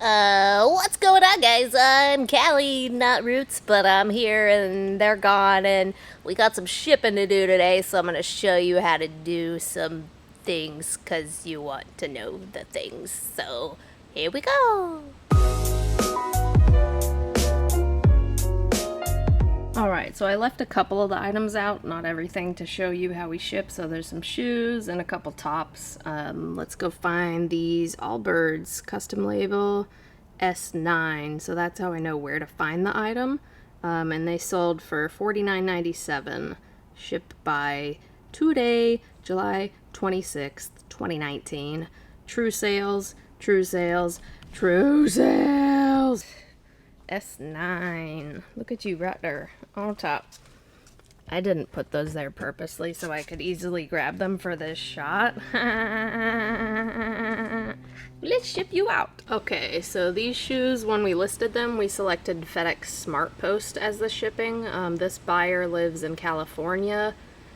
What's going on, guys? I'm Callie, not Roots, but I'm here and they're gone, and we got some shipping to do today, so I'm gonna show you how to do some things, cause you want to know the things. So, here we go! Alright, so I left a couple of the items out, not everything, to show you how we ship. So there's some shoes and a couple tops. Let's go find these Allbirds custom label S9. So that's how I know where to find the item. And they sold for $49.97, shipped by today, July 26th, 2019. True sales, true sales, true sales. S9. Look at you right there on top. I didn't put those there purposely so I could easily grab them for this shot. Let's ship you out. Okay, so these shoes, when we listed them, we selected FedEx Smart Post as the shipping. This buyer lives in California,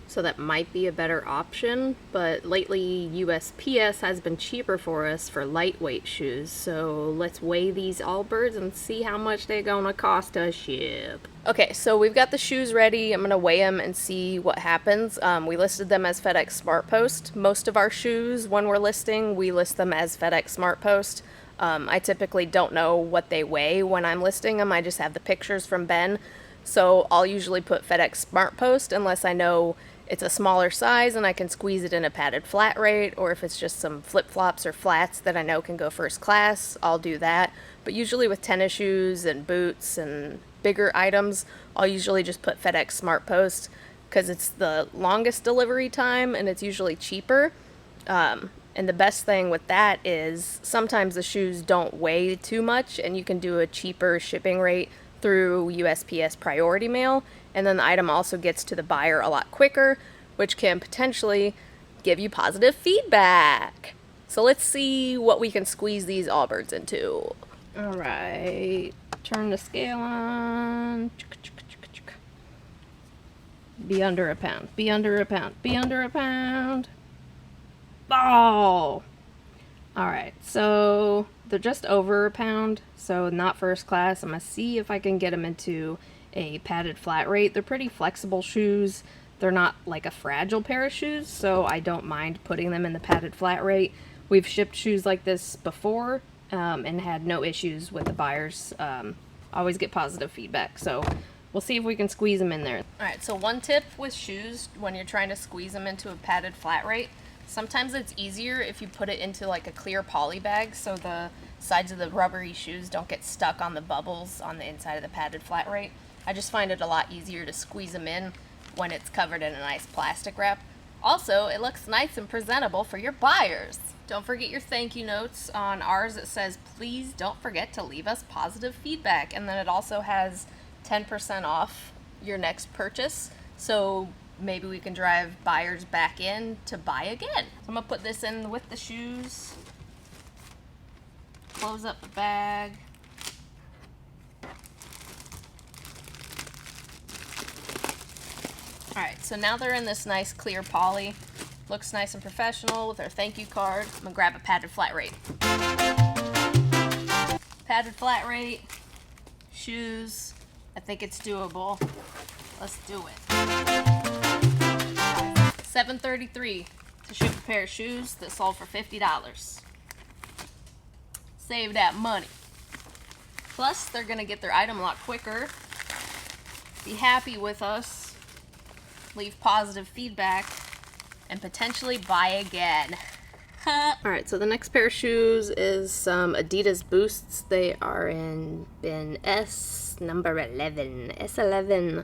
so that might be a better option, but lately USPS has been cheaper for us for lightweight shoes, so let's weigh these Allbirds and see how much they're gonna cost to ship. Okay, so we've got the shoes ready. I'm gonna weigh them and see what happens. We listed them as FedEx Smart Post. Most of our shoes, when we're listing, we list them as FedEx Smart Post. I typically don't know what they weigh when I'm listing them. I just have the pictures from Ben, so I'll usually put FedEx Smart Post unless I know it's a smaller size and I can squeeze it in a padded flat rate, or if it's just some flip-flops or flats that I know can go first class, I'll do that. But usually with tennis shoes and boots and bigger items, I'll usually just put FedEx Smart Post because it's the longest delivery time and it's usually cheaper. And the best thing with that is sometimes the shoes don't weigh too much and you can do a cheaper shipping rate through USPS priority mail, and then the item also gets to the buyer a lot quicker, which can potentially give you positive feedback. So let's see what we can squeeze these Allbirds into. Alright, turn the scale on. Be under a pound, be under a pound, be under a pound. Oh! Alright, so they're just over a pound, so not first class. I'm going to see if I can get them into a padded flat rate. They're pretty flexible shoes. They're not like a fragile pair of shoes, so I don't mind putting them in the padded flat rate. We've shipped shoes like this before and had no issues with the buyers. Always get positive feedback, so we'll see if we can squeeze them in there. Alright, so one tip with shoes when you're trying to squeeze them into a padded flat rate, sometimes it's easier if you put it into like a clear poly bag so the sides of the rubbery shoes don't get stuck on the bubbles on the inside of the padded flat rate. I just find it a lot easier to squeeze them in when it's covered in a nice plastic wrap. Also, it looks nice and presentable for your buyers. Don't forget your thank you notes. On ours it says, please don't forget to leave us positive feedback, and then it also has 10% off your next purchase. So maybe we can drive buyers back in to buy again. So I'm gonna put this in with the shoes. Close up the bag. Alright, so now they're in this nice clear poly. Looks nice and professional with our thank you card. I'm gonna grab a padded flat rate. Padded flat rate. Shoes. I think it's doable. Let's do it. $7.33 to ship a pair of shoes that sold for $50. Save that money. Plus, they're gonna get their item a lot quicker. Be happy with us. Leave positive feedback. And potentially buy again. Alright, so the next pair of shoes is some Adidas Boosts. They are in bin S, number 11. S11.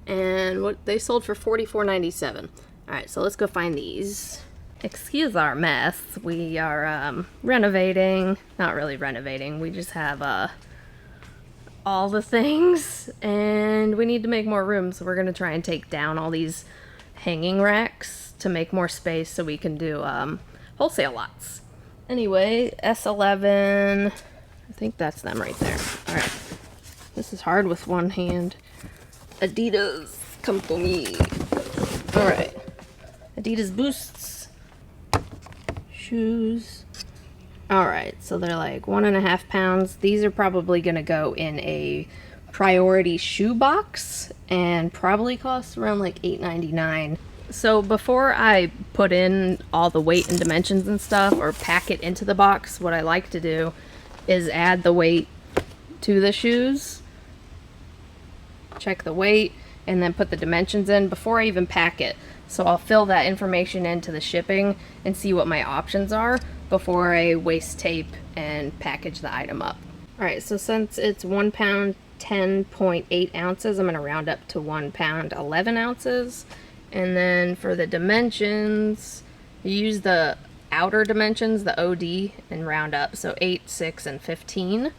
And what they sold for $44.97. Alright, so let's go find these. Excuse our mess. We are renovating. Not really renovating. We just have all the things. And we need to make more room. So we're going to try and take down all these hanging racks to make more space so we can do wholesale lots. Anyway, S11. I think that's them right there. Alright. This is hard with one hand. Adidas Company. Alright. Adidas Boosts. Shoes. Alright, so they're like 1.5 pounds. These are probably going to go in a priority shoe box and probably cost around like $8.99. So before I put in all the weight and dimensions and stuff or pack it into the box, what I like to do is add the weight to the shoes, check the weight, and then put the dimensions in before I even pack it. So I'll fill that information into the shipping and see what my options are before I waste tape and package the item up. Alright, so since it's 1 pound 10.8 ounces, I'm going to round up to 1 pound 11 ounces. And then for the dimensions, you use the outer dimensions, the OD, and round up. So 8, 6, and 15.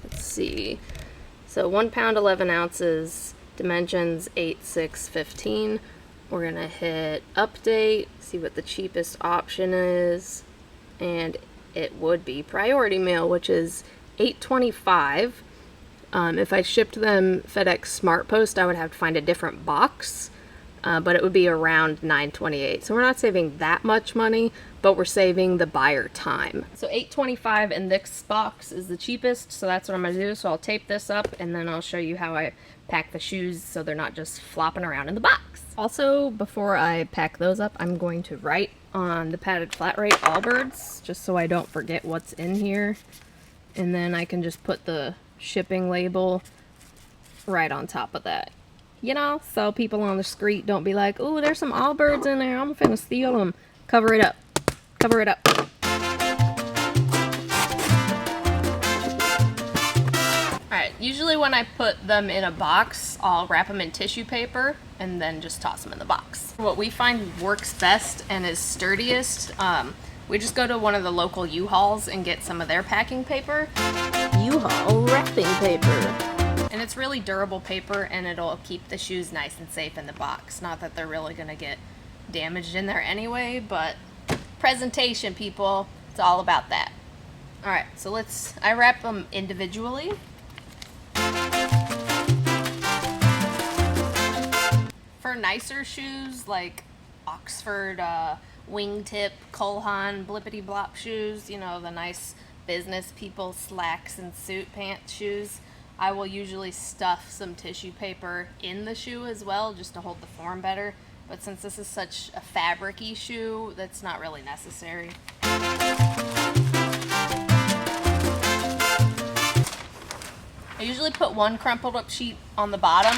Let's see. So 1 pound 11 ounces, dimensions 8, 6, 15. We're going to hit update, see what the cheapest option is. And it would be priority mail, which is $8.25. If I shipped them FedEx Smart Post, I would have to find a different box, but it would be around $9.28. So we're not saving that much money, but we're saving the buyer time. So $8.25 in this box is the cheapest, so that's what I'm going to do. So I'll tape this up, and then I'll show you how I pack the shoes so they're not just flopping around in the box. Also, before I pack those up, I'm going to write on the padded flat rate Allbirds, just so I don't forget what's in here. And then I can just put the shipping label right on top of that. You know, so people on the street don't be like, "Ooh, there's some Allbirds in there, I'm finna steal them." Cover it up. Cover it up. Alright, usually when I put them in a box, I'll wrap them in tissue paper and then just toss them in the box. What we find works best and is sturdiest, we just go to one of the local U-Hauls and get some of their packing paper. U-Haul wrapping paper. And it's really durable paper, and it'll keep the shoes nice and safe in the box. Not that they're really going to get damaged in there anyway, but presentation, people, it's all about that. Alright, so I wrap them individually. For nicer shoes like Oxford, wingtip, Colhan, blippity blop shoes, you know, the nice business people slacks and suit pants shoes, I will usually stuff some tissue paper in the shoe as well, just to hold the form better. But since this is such a fabric-y shoe, that's not really necessary. I usually put one crumpled up sheet on the bottom.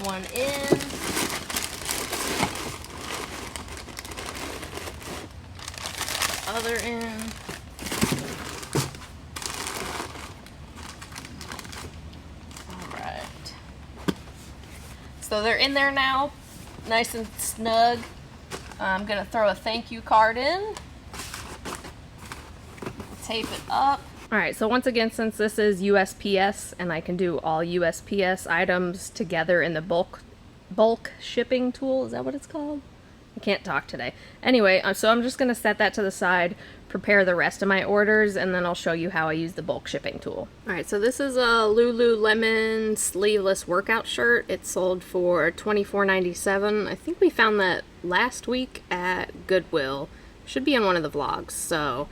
One in. Other in. Alright. So they're in there now, nice and snug. I'm going to throw a thank you card in. Tape it up. Alright, so once again, since this is USPS and I can do all USPS items together in the bulk shipping tool, is that what it's called? I can't talk today. Anyway, so I'm just going to set that to the side, prepare the rest of my orders, and then I'll show you how I use the bulk shipping tool. Alright, so this is a Lululemon sleeveless workout shirt. It sold for $24.97. I think we found that last week at Goodwill. Should be in one of the vlogs, so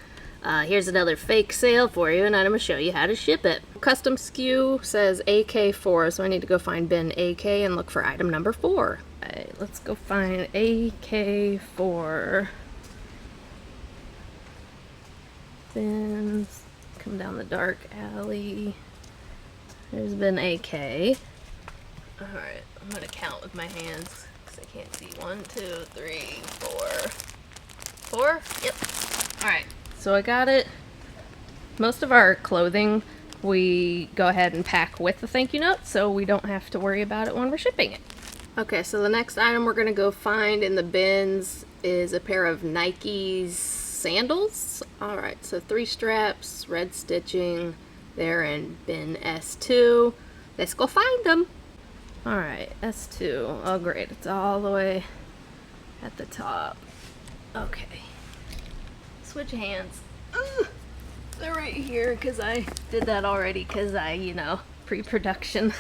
here's another fake sale for you, and I'm going to show you how to ship it. Custom SKU says AK4, so I need to go find bin AK and look for item number 4. Alright, let's go find AK4. Bins. Come down the dark alley. There's bin AK. Alright, I'm going to count with my hands because I can't see. 1, 2, 3, 4. 4? Yep. Alright. So I got it. Most of our clothing we go ahead and pack with the thank you note, so we don't have to worry about it when we're shipping it. Okay, so the next item we're going to go find in the bins is a pair of Nike's sandals. Alright, so 3 straps, red stitching. They're in bin S2. Let's go find them. Alright, S2. Oh great, it's all the way at the top. Okay. Switch hands. They're right here because I did that already because I, Pre-production.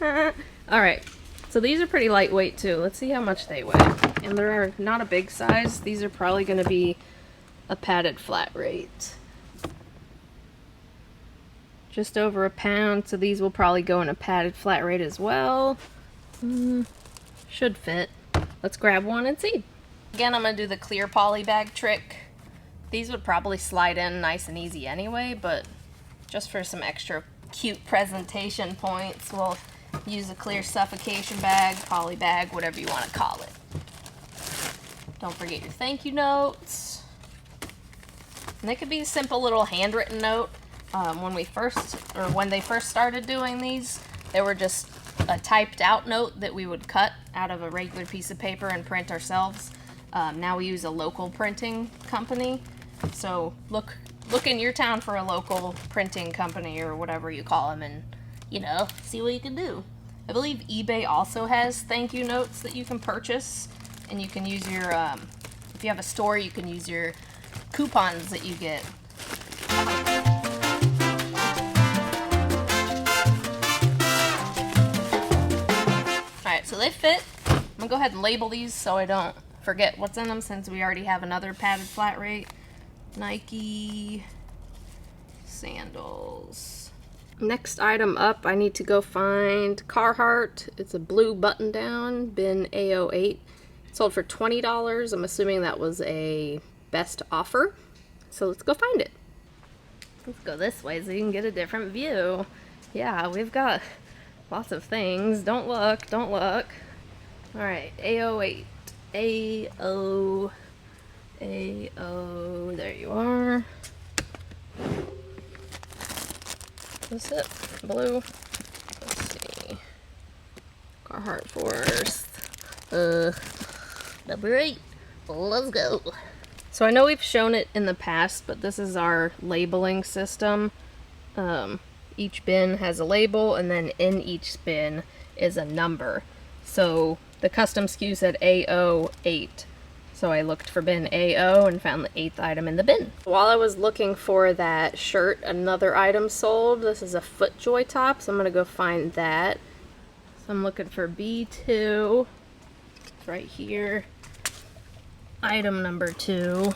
Alright, so these are pretty lightweight too. Let's see how much they weigh. And they're not a big size. These are probably going to be a padded flat rate. Just over a pound, so these will probably go in a padded flat rate as well. Should fit. Let's grab one and see. Again, I'm going to do the clear poly bag trick. These would probably slide in nice and easy anyway, but just for some extra cute presentation points, we'll use a clear suffocation bag, poly bag, whatever you want to call it. Don't forget your thank you notes. And they could be a simple little handwritten note. When they first started doing these, they were just a typed out note that we would cut out of a regular piece of paper and print ourselves. Now we use a local printing company. So look in your town for a local printing company or whatever you call them, and see what you can do. I believe eBay also has thank you notes that you can purchase, and you can use your if you have a store, you can use your coupons that you get. Alright, so they fit. I'm gonna go ahead and label these so I don't forget what's in them, since we already have another padded flat rate. Nike sandals. Next item up, I need to go find Carhartt. It's a blue button down, bin A08. Sold for $20. I'm assuming that was a best offer. So let's go find it. Let's go this way so you can get a different view. Yeah, we've got lots of things. Don't look, don't look. Alright, A08. A0. There you are. What's it? Blue. Let's see. Carhartt Force. Number 8. Let's go. So I know we've shown it in the past, but this is our labeling system. Each bin has a label, and then in each bin is a number. So the custom SKU said A08. So I looked for bin A0 and found the 8th item in the bin. While I was looking for that shirt, another item sold. This is a FootJoy top, so I'm gonna go find that. So I'm looking for B2. It's right here. Item number 2.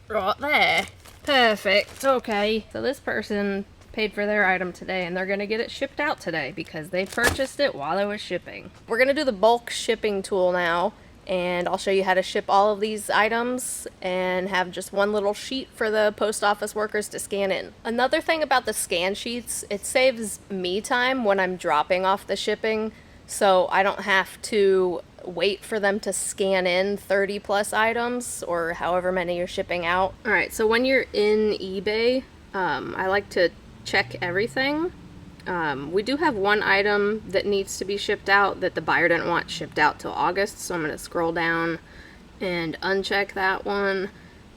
Right there. Perfect. Okay. So this person paid for their item today, and they're gonna get it shipped out today because they purchased it while it was shipping. We're gonna do the bulk shipping tool now, and I'll show you how to ship all of these items and have just one little sheet for the post office workers to scan in. Another thing about the scan sheets, it saves me time when I'm dropping off the shipping, so I don't have to wait for them to scan in 30 plus items or however many you're shipping out. Alright, so when you're in eBay, I like to check everything. We do have one item that needs to be shipped out that the buyer didn't want shipped out till August, so I'm going to scroll down and uncheck that one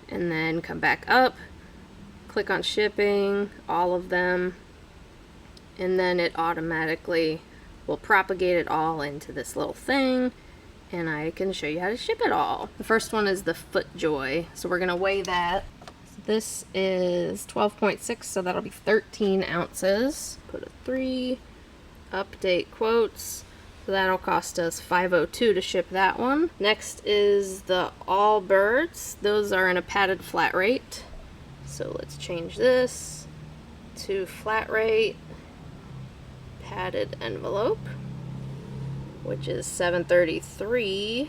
and then come back up, click on shipping, all of them, and then it automatically will propagate it all into this little thing, and I can show you how to ship it all. The first one is the FootJoy, so we're going to weigh that. This is 12.6, so that'll be 13 ounces. Put a 3, update quotes. So that'll cost us $5.02 to ship that one. Next is the Allbirds. Those are in a padded flat rate. So let's change this to flat rate, padded envelope, which is $7.33.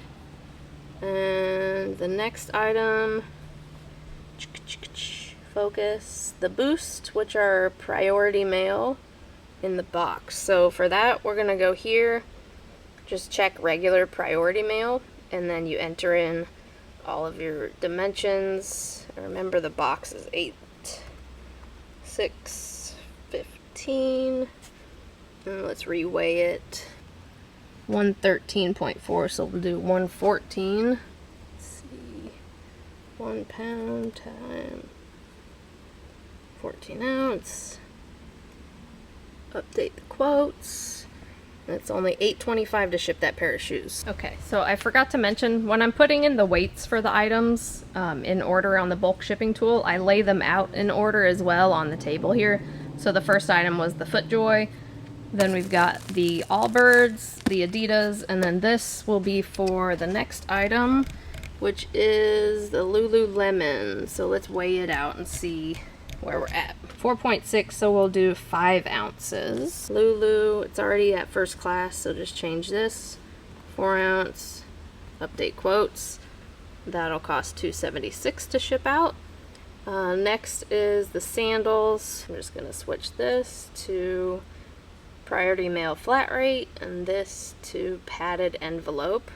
And the next item, focus, the Boost, which are priority mail in the box. So for that, we're gonna go here, just check regular priority mail, and then you enter in all of your dimensions. Remember, the box is 8, 6, 15, and let's reweigh it. 113.4, so we'll do 114. 1 pound times 14 ounce. Update the quotes. And it's only $8.25 to ship that pair of shoes. Okay, so I forgot to mention, when I'm putting in the weights for the items in order on the bulk shipping tool, I lay them out in order as well on the table here. So the first item was the FootJoy. Then we've got the Allbirds, the Adidas, and then this will be for the next item, which is the Lululemon. So let's weigh it out and see where we're at. 4.6, so we'll do 5 ounces. Lulu, it's already at first class, so just change this. 4 ounce, update quotes. That'll cost $2.76 to ship out. Next is the sandals. I'm just gonna switch this to priority mail flat rate and this to padded envelope.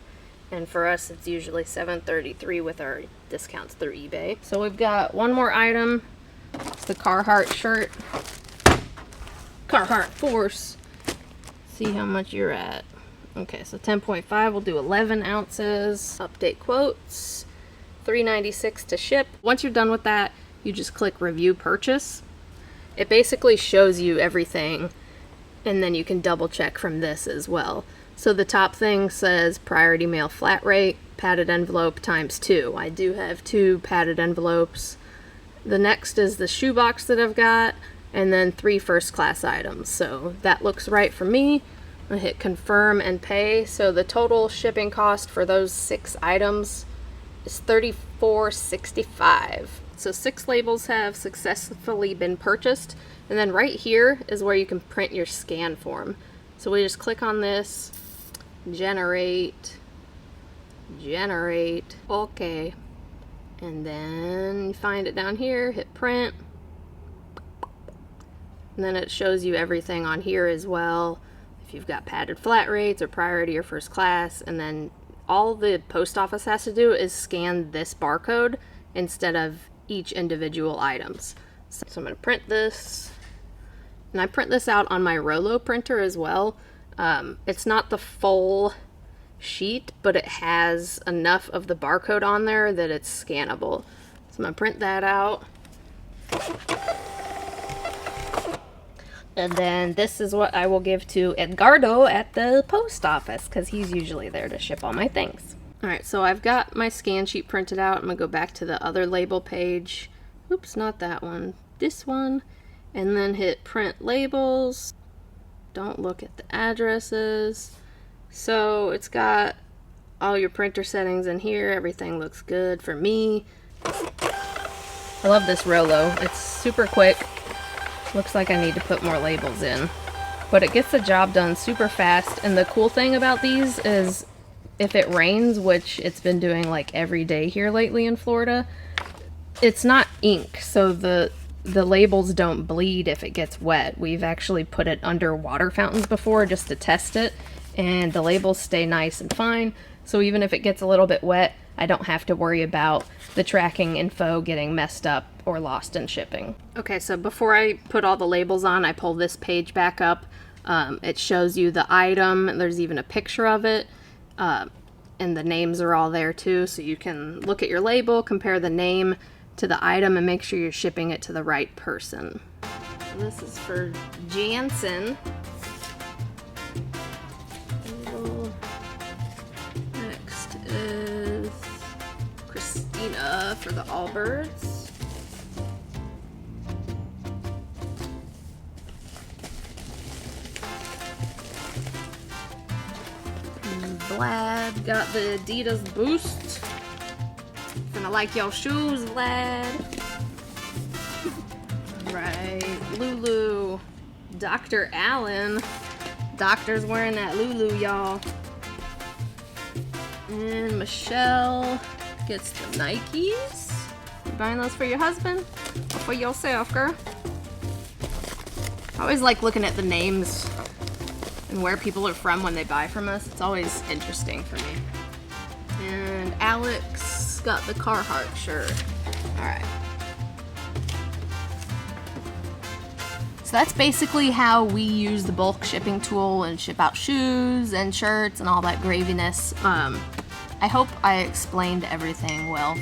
And for us, it's usually $7.33 with our discounts through eBay. So we've got one more item. It's the Carhartt shirt. Carhartt Force. See how much you're at. Okay, so 10.5, we'll do 11 ounces. Update quotes. $3.96 to ship. Once you're done with that, you just click review purchase. It basically shows you everything, and then you can double check from this as well. So the top thing says priority mail flat rate, padded envelope ×2. I do have 2 padded envelopes. The next is the shoebox that I've got, and then 3 first class items. So that looks right for me. I hit confirm and pay. So the total shipping cost for those 6 items is $34.65. So 6 labels have successfully been purchased, and then right here is where you can print your scan form. So we just click on this, generate, okay, and then find it down here, hit print, and then it shows you everything on here as well, if you've got padded flat rates or priority or first class. And then all the post office has to do is scan this barcode instead of each individual items. So I'm going to print this, and I print this out on my Rollo printer as well. It's not the full sheet, but it has enough of the barcode on there that it's scannable. So I'm going to print that out. And then this is what I will give to Edgardo at the post office, because he's usually there to ship all my things. Alright, so I've got my scan sheet printed out. I'm going to go back to the other label page. Oops, not that one. This one. And then hit print labels. Don't look at the addresses. So it's got all your printer settings in here. Everything looks good for me. I love this Rollo. It's super quick. Looks like I need to put more labels in. But it gets the job done super fast. And the cool thing about these is if it rains, which it's been doing like every day here lately in Florida, it's not ink. So the labels don't bleed if it gets wet. We've actually put it under water fountains before just to test it, and the labels stay nice and fine. So even if it gets a little bit wet, I don't have to worry about the tracking info getting messed up or lost in shipping. Okay, so before I put all the labels on, I pull this page back up. It shows you the item. There's even a picture of it, and the names are all there too, so you can look at your label, compare the name to the item, and make sure you're shipping it to the right person. So this is for Jansen. Next is Christina for the Allbirds. Vlad got the Adidas Boost. Gonna like your shoes, Vlad. Right, Lulu. Dr. Allen. Doctor's wearing that Lulu, y'all. And Michelle gets the Nikes. You buying those for your husband or for yourself, girl? I always like looking at the names and where people are from when they buy from us. It's always interesting for me. And Alex got the Carhartt shirt. Alright. So that's basically how we use the bulk shipping tool and ship out shoes and shirts and all that graviness. I hope I explained everything well.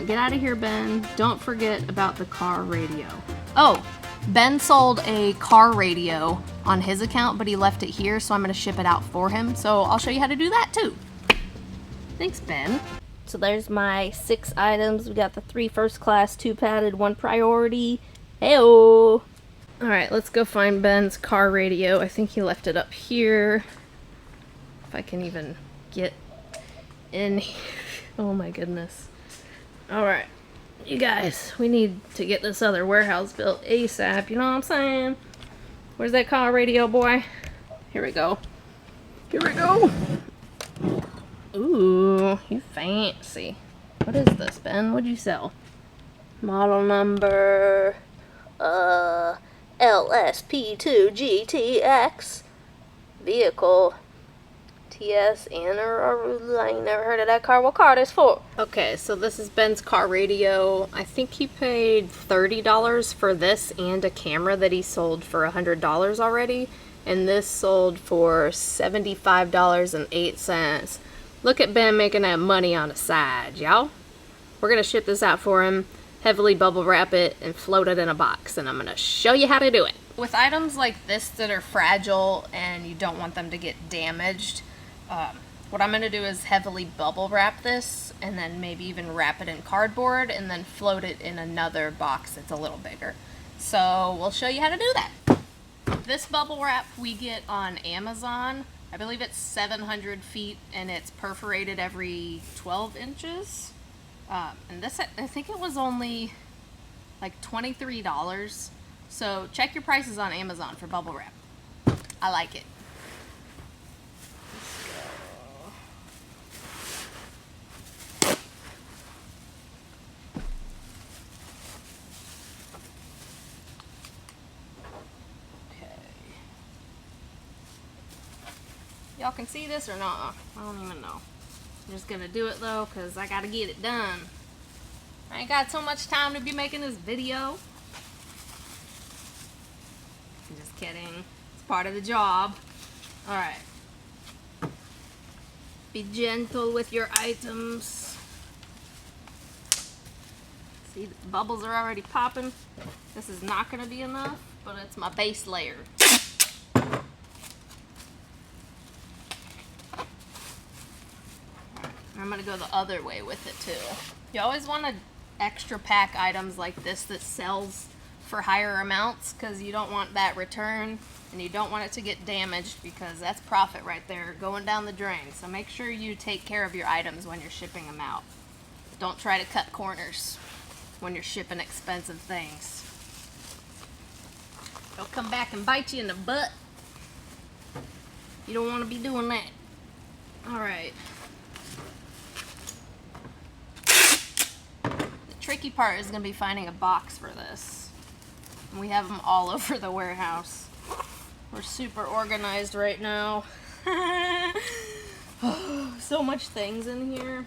Get out of here, Ben. Don't forget about the car radio. Oh, Ben sold a car radio on his account, but he left it here, so I'm going to ship it out for him. So I'll show you how to do that too. Thanks, Ben. So there's my 6 items. We got the 3 first class, 2 padded, 1 priority. Heyo! Alright, let's go find Ben's car radio. I think he left it up here. If I can even get in here. Oh my goodness. Alright, you guys, we need to get this other warehouse built ASAP, you know what I'm saying? Where's that car radio, boy? Here we go. Here we go. Ooh, you fancy. What is this, Ben? What'd you sell? Model number... LSP2GTX. Vehicle. TS and I ain't never heard of that car. What car this for? Okay, so this is Ben's car radio. I think he paid $30 for this and a camera that he sold for $100 already. And this sold for $75.08. Look at Ben making that money on the side, y'all. We're gonna ship this out for him, heavily bubble wrap it, and float it in a box, and I'm gonna show you how to do it. With items like this that are fragile and you don't want them to get damaged, what I'm gonna do is heavily bubble wrap this, and then maybe even wrap it in cardboard, and then float it in another box that's a little bigger. So we'll show you how to do that. This bubble wrap we get on Amazon. I believe it's 700 feet, and it's perforated every 12 inches. And this, I think it was only like $23. So check your prices on Amazon for bubble wrap. I like it. Y'all can see this or not? I don't even know. I'm just gonna do it though, because I gotta get it done. I ain't got so much time to be making this video. I'm just kidding. It's part of the job. Alright. Be gentle with your items. See, the bubbles are already popping. This is not gonna be enough, but it's my base layer. I'm gonna go the other way with it too. You always want to extra pack items like this that sells for higher amounts, because you don't want that return and you don't want it to get damaged, because that's profit right there going down the drain. So make sure you take care of your items when you're shipping them out. Don't try to cut corners when you're shipping expensive things. They'll come back and bite you in the butt. You don't want to be doing that. Alright. Tricky part is going to be finding a box for this. And we have them all over the warehouse. We're super organized right now. So much things in here.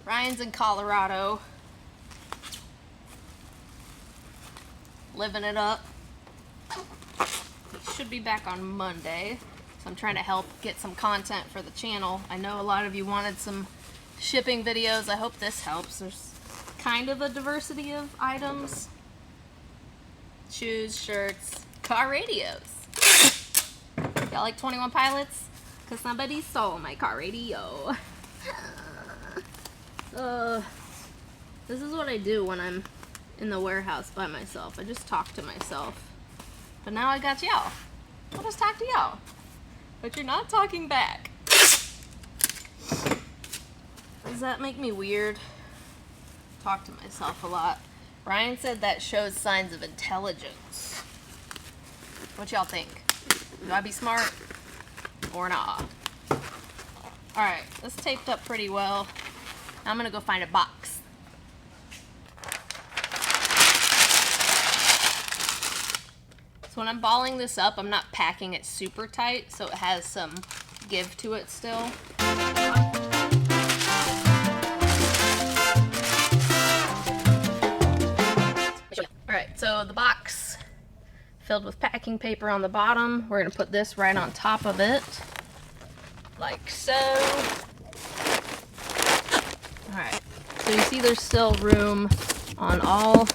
Ryan's in Colorado. Living it up. He should be back on Monday. So I'm trying to help get some content for the channel. I know a lot of you wanted some shipping videos. I hope this helps. There's kind of a diversity of items. Shoes, shirts, car radios. Y'all like 21 Pilots? Because somebody stole my car radio. This is what I do when I'm in the warehouse by myself. I just talk to myself. But now I got y'all. I'll just talk to y'all. But you're not talking back. Does that make me weird? Talk to myself a lot. Ryan said that shows signs of intelligence. What y'all think? Do I be smart or not? Alright, this taped up pretty well. Now I'm gonna go find a box. So when I'm balling this up, I'm not packing it super tight, so it has some give to it still. Alright, so the box filled with packing paper on the bottom. We're going to put this right on top of it, like so. Alright, so you see there's still room on all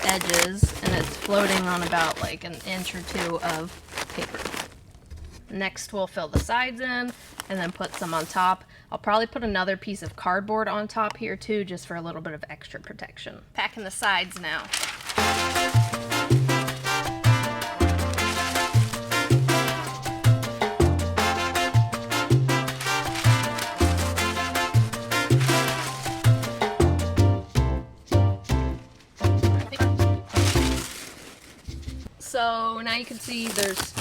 edges, and it's floating on about like an inch or two of paper. Next we'll fill the sides in, and then put some on top. I'll probably put another piece of cardboard on top here too, just for a little bit of extra protection. Packing the sides now. now you can see there's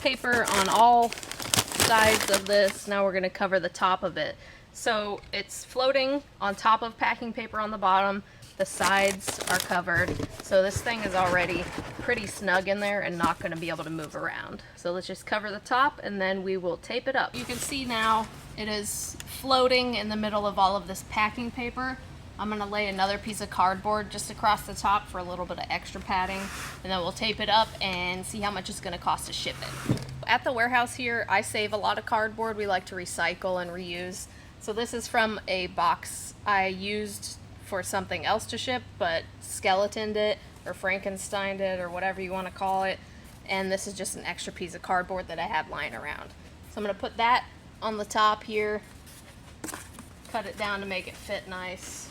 paper on all sides of this. Now we're going to cover the top of it. So it's floating on top of packing paper on the bottom. The sides are covered. So this thing is already pretty snug in there and not going to be able to move around. So let's just cover the top and then we will tape it up. You can see now it is floating in the middle of all of this packing paper. I'm going to lay another piece of cardboard just across the top for a little bit of extra padding, and then we'll tape it up and see how much it's going to cost to ship it. At the warehouse here, I save a lot of cardboard. We like to recycle and reuse. So this is from a box I used for something else to ship, but skeletoned it or Frankensteined it or whatever you want to call it. And this is just an extra piece of cardboard that I had lying around. So I'm going to put that on the top here, cut it down to make it fit nice.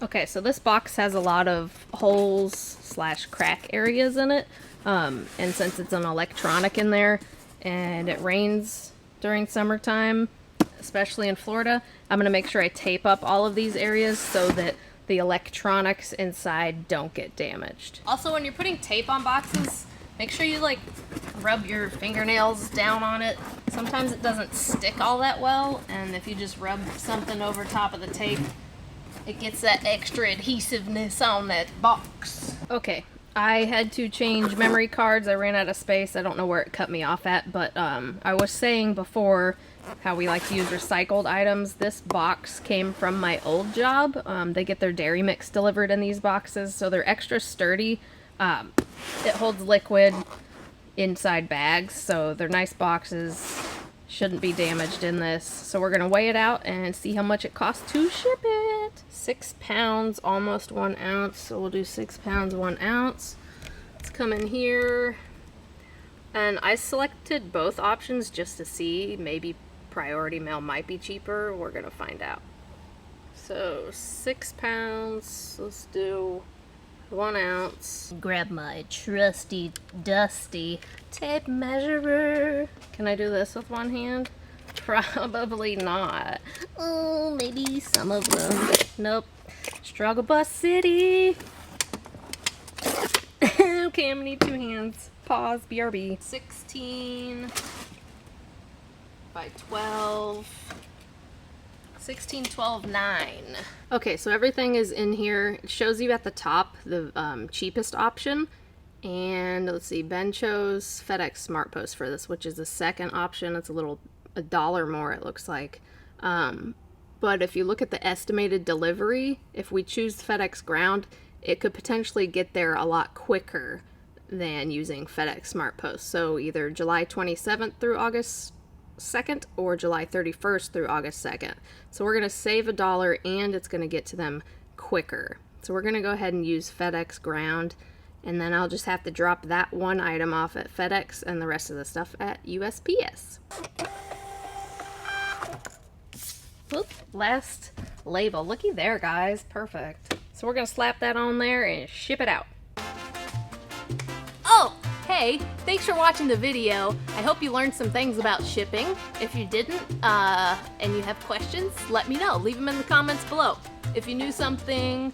Okay, so this box has a lot of holes / crack areas in it, and since it's an electronic in there and it rains during summertime, especially in Florida, I'm going to make sure I tape up all of these areas so that the electronics inside don't get damaged. Also, when you're putting tape on boxes, make sure you rub your fingernails down on it. Sometimes it doesn't stick all that well, and if you just rub something over top of the tape, it gets that extra adhesiveness on that box. Okay, I had to change memory cards. I ran out of space. I don't know where it cut me off at, but I was saying before how we like to use recycled items. This box came from my old job. They get their dairy mix delivered in these boxes, so they're extra sturdy. It holds liquid inside bags, so they're nice boxes. Shouldn't be damaged in this. So we're gonna weigh it out and see how much it costs to ship it. 6 pounds, almost 1 ounce. So we'll do 6 pounds, 1 ounce. Let's come in here. And I selected both options just to see. Maybe priority mail might be cheaper. We're gonna find out. So 6 pounds, let's do 1 ounce. Grab my trusty, dusty tape measurer. Can I do this with one hand? Probably not. Oh, maybe some of them. Nope. Struggle Bus City. Okay, I'm gonna need 2 hands. Pause, BRB. 16 by 12. 16, 12, 9. Okay, so everything is in here. It shows you at the top the cheapest option. And let's see, Ben chose FedEx Smart Post for this, which is the second option. It's $1 more, it looks like. But if you look at the estimated delivery, if we choose FedEx Ground, it could potentially get there a lot quicker than using FedEx Smart Post. So either July 27th through August 2nd or July 31st through August 2nd. So we're going to save $1 and it's going to get to them quicker. So we're going to go ahead and use FedEx Ground, and then I'll just have to drop that one item off at FedEx and the rest of the stuff at USPS. Oop, last label. Looky there, guys. Perfect. So we're going to slap that on there and ship it out. Oh! Hey, thanks for watching the video. I hope you learned some things about shipping. If you didn't, and you have questions, let me know. Leave them in the comments below. If you knew something,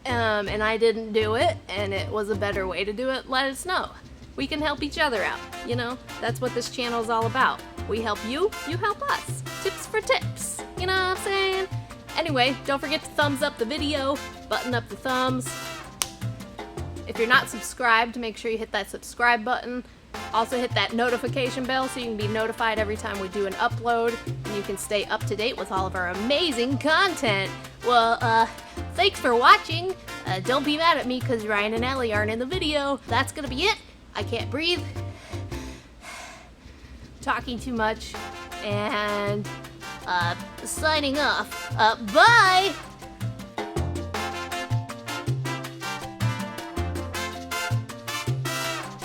and I didn't do it, and it was a better way to do it, let us know. We can help each other out. You know, that's what this channel is all about. We help you, you help us. Tips for tips. You know what I'm saying? Anyway, don't forget to thumbs up the video, button up the thumbs. If you're not subscribed, make sure you hit that subscribe button. Also hit that notification bell so you can be notified every time we do an upload, and you can stay up to date with all of our amazing content. Well, thanks for watching. Don't be mad at me because Ryan and Ellie aren't in the video. That's gonna be it. I can't breathe. Talking too much. And signing off. Bye!